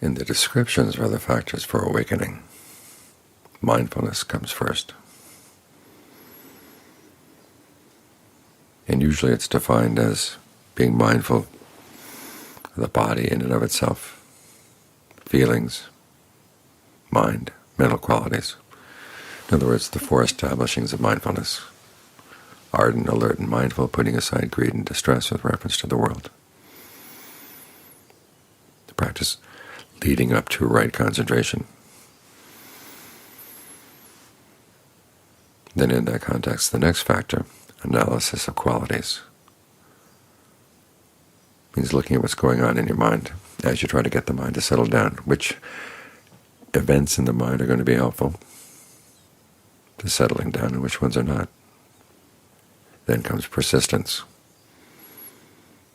In the descriptions of other factors for awakening, mindfulness comes first. And usually it's defined as being mindful of the body in and of itself, feelings, mind, mental qualities. In other words, the four establishings of mindfulness: ardent, alert, and mindful, putting aside greed and distress with reference to the world. The practice leading up to right concentration. Then in that context, the next factor, analysis of qualities, means looking at what's going on in your mind as you try to get the mind to settle down. Which events in the mind are going to be helpful to settling down and which ones are not. Then comes persistence.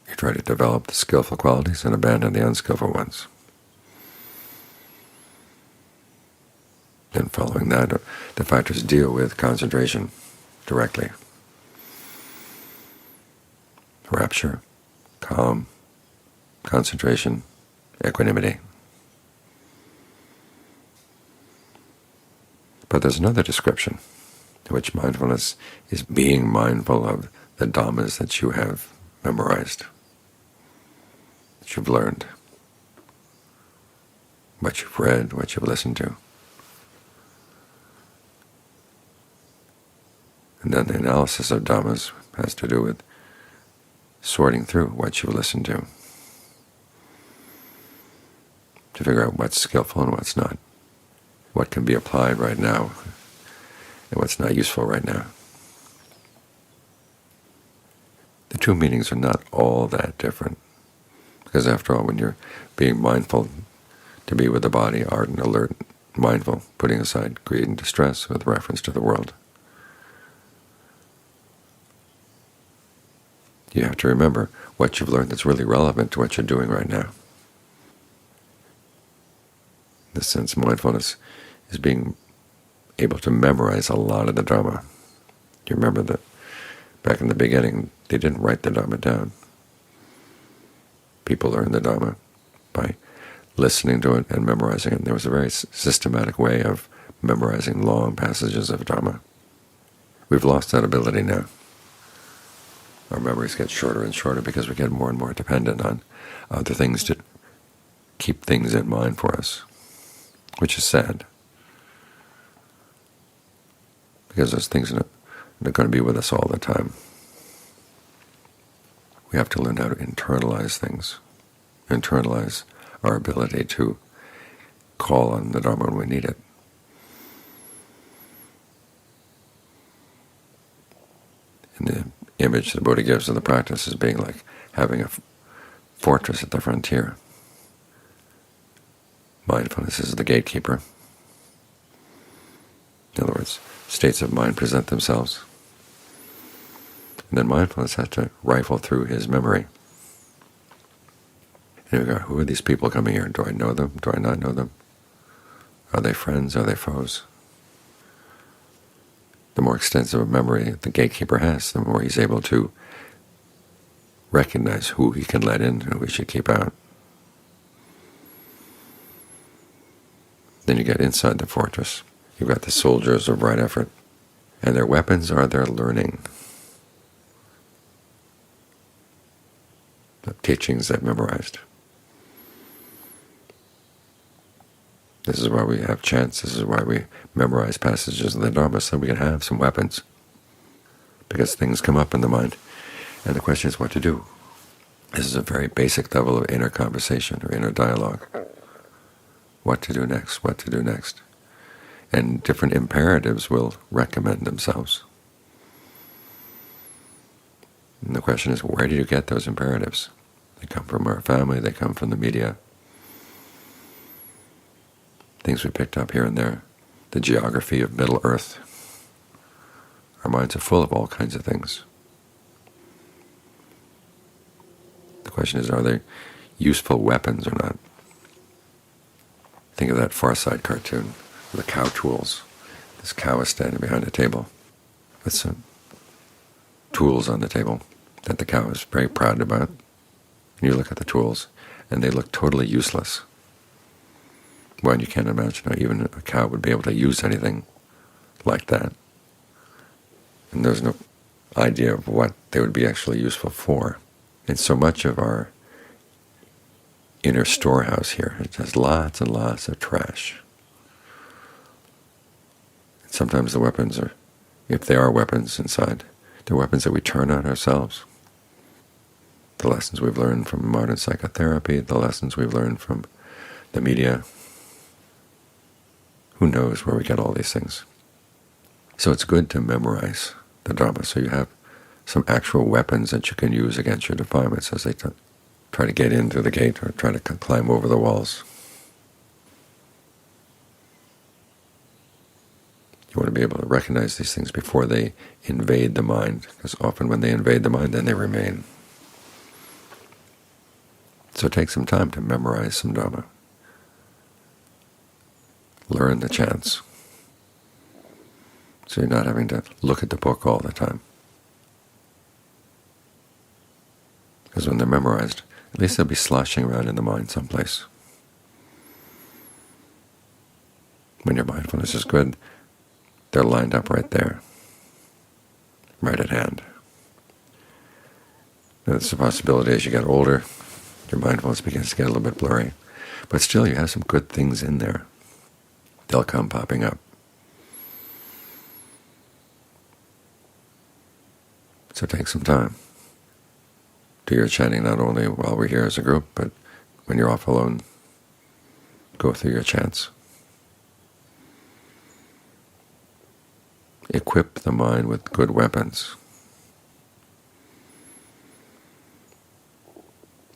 You try to develop the skillful qualities and abandon the unskillful ones. Then following that, the factors deal with concentration directly. Rapture, calm, concentration, equanimity. But there's another description, in which mindfulness is being mindful of the Dhammas that you have memorized, that you've learned, what you've read, what you've listened to. And then the analysis of Dhammas has to do with sorting through what you listen to figure out what's skillful and what's not, what can be applied right now and what's not useful right now. The two meanings are not all that different, because after all, when you're being mindful to be with the body, ardent, alert, mindful, putting aside greed and distress with reference to the world, you have to remember what you've learned that's really relevant to what you're doing right now. In this sense, mindfulness is being able to memorize a lot of the Dhamma. You remember that back in the beginning, they didn't write the Dhamma down. People learned the Dhamma by listening to it and memorizing it. And there was a very systematic way of memorizing long passages of Dhamma. We've lost that ability now. Our memories get shorter and shorter because we get more and more dependent on other things to keep things in mind for us, which is sad, because those things are not going to be with us all the time. We have to learn how to internalize things, internalize our ability to call on the Dhamma when we need it. And the image the Buddha gives of the practice is being like having a fortress at the frontier. Mindfulness is the gatekeeper. In other words, states of mind present themselves, and then mindfulness has to rifle through his memory. And we go, who are these people coming here? Do I know them? Do I not know them? Are they friends? Are they foes? The more extensive a memory the gatekeeper has, the more he's able to recognize who he can let in and who he should keep out. Then you get inside the fortress. You've got the soldiers of right effort, and their weapons are their learning, the teachings they've memorized. This is why we have chants. This is why we memorize passages of the Dhamma, so we can have some weapons, because things come up in the mind, and the question is what to do. This is a very basic level of inner conversation or inner dialogue. What to do next, what to do next. And different imperatives will recommend themselves. And the question is, where do you get those imperatives? They come from our family, they come from the media, things we picked up here and there, the geography of Middle Earth. Our minds are full of all kinds of things. The question is, are they useful weapons or not? Think of that Far Side cartoon, the cow tools. This cow is standing behind a table with some tools on the table that the cow is very proud about. And you look at the tools, and they look totally useless. Well, you can't imagine how even a cow would be able to use anything like that. And there's no idea of what they would be actually useful for. And so much of our inner storehouse here, it has lots and lots of trash. And sometimes the weapons are, if they are weapons inside, they're weapons that we turn on ourselves. The lessons we've learned from modern psychotherapy, the lessons we've learned from the media. Who knows where we get all these things? So it's good to memorize the Dhamma, so you have some actual weapons that you can use against your defilements as they try to get into the gate or try to climb over the walls. You want to be able to recognize these things before they invade the mind, because often when they invade the mind, then they remain. So take some time to memorize some Dhamma. Learn the chants, so you're not having to look at the book all the time. Because when they're memorized, at least they'll be sloshing around in the mind someplace. When your mindfulness is good, they're lined up right there, right at hand. Now, there's a possibility as you get older, your mindfulness begins to get a little bit blurry, but still you have some good things in there. They'll come popping up. So take some time. Do your chanting not only while we're here as a group, but when you're off alone, go through your chants. Equip the mind with good weapons.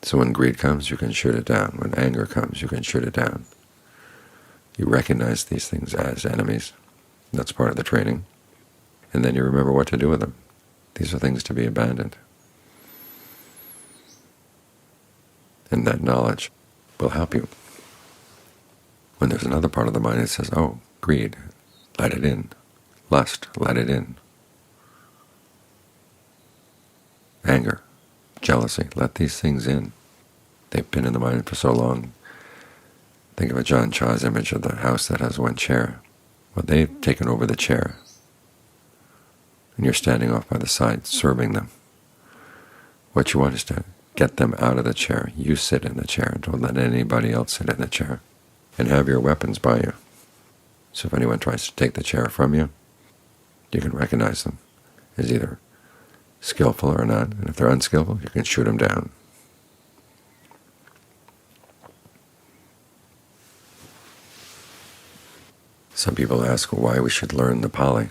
So when greed comes, you can shoot it down. When anger comes, you can shoot it down. You recognize these things as enemies. That's part of the training. And then you remember what to do with them. These are things to be abandoned. And that knowledge will help you. When there's another part of the mind that says, oh, greed, let it in. Lust, let it in. Anger, jealousy, let these things in. They've been in the mind for so long. Think of a John Chaw's image of the house that has one chair. Well, they've taken over the chair, and you're standing off by the side serving them. What you want is to get them out of the chair. You sit in the chair. Don't let anybody else sit in the chair. And have your weapons by you. So if anyone tries to take the chair from you, you can recognize them as either skillful or not. And if they're unskillful, you can shoot them down. Some people ask why we should learn the Pali.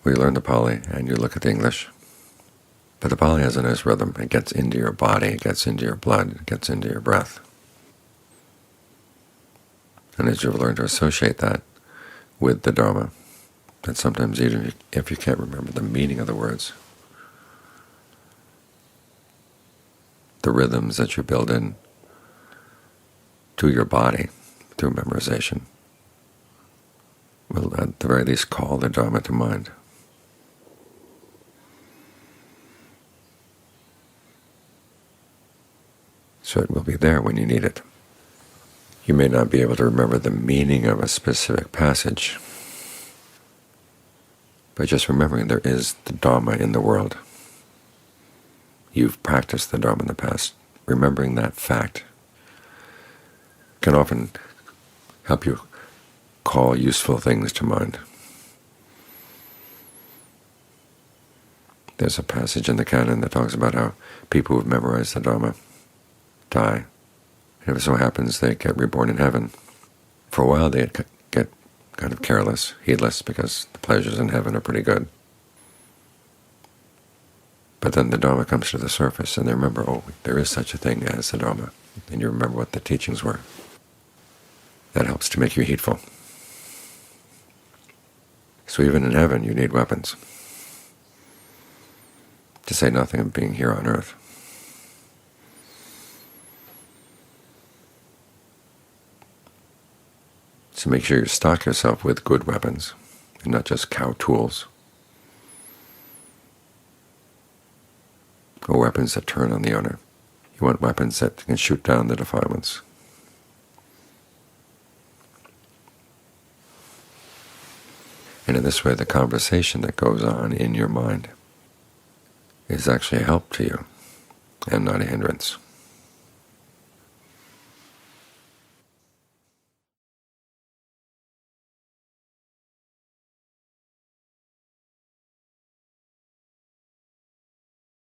We learn the Pali and you look at the English. But the Pali has a nice rhythm. It gets into your body, it gets into your blood, it gets into your breath. And as you've learned to associate that with the Dhamma, that sometimes even if you can't remember the meaning of the words, the rhythms that you build in to your body through memorization will at the very least call the Dhamma to mind. So it will be there when you need it. You may not be able to remember the meaning of a specific passage, but just remembering there is the Dhamma in the world. You've practiced the Dhamma in the past. Remembering that fact can often help you call useful things to mind. There's a passage in the canon that talks about how people who've memorized the Dhamma die. And if it so happens they get reborn in heaven, for a while they get kind of careless, heedless, because the pleasures in heaven are pretty good. But then the Dhamma comes to the surface, and they remember, oh, there is such a thing as the Dhamma, and you remember what the teachings were. That helps to make you heedful. So even in heaven you need weapons, to say nothing of being here on earth. So make sure you stock yourself with good weapons, and not just cow tools, or weapons that turn on the owner. You want weapons that can shoot down the defilements. And in this way, the conversation that goes on in your mind is actually a help to you and not a hindrance.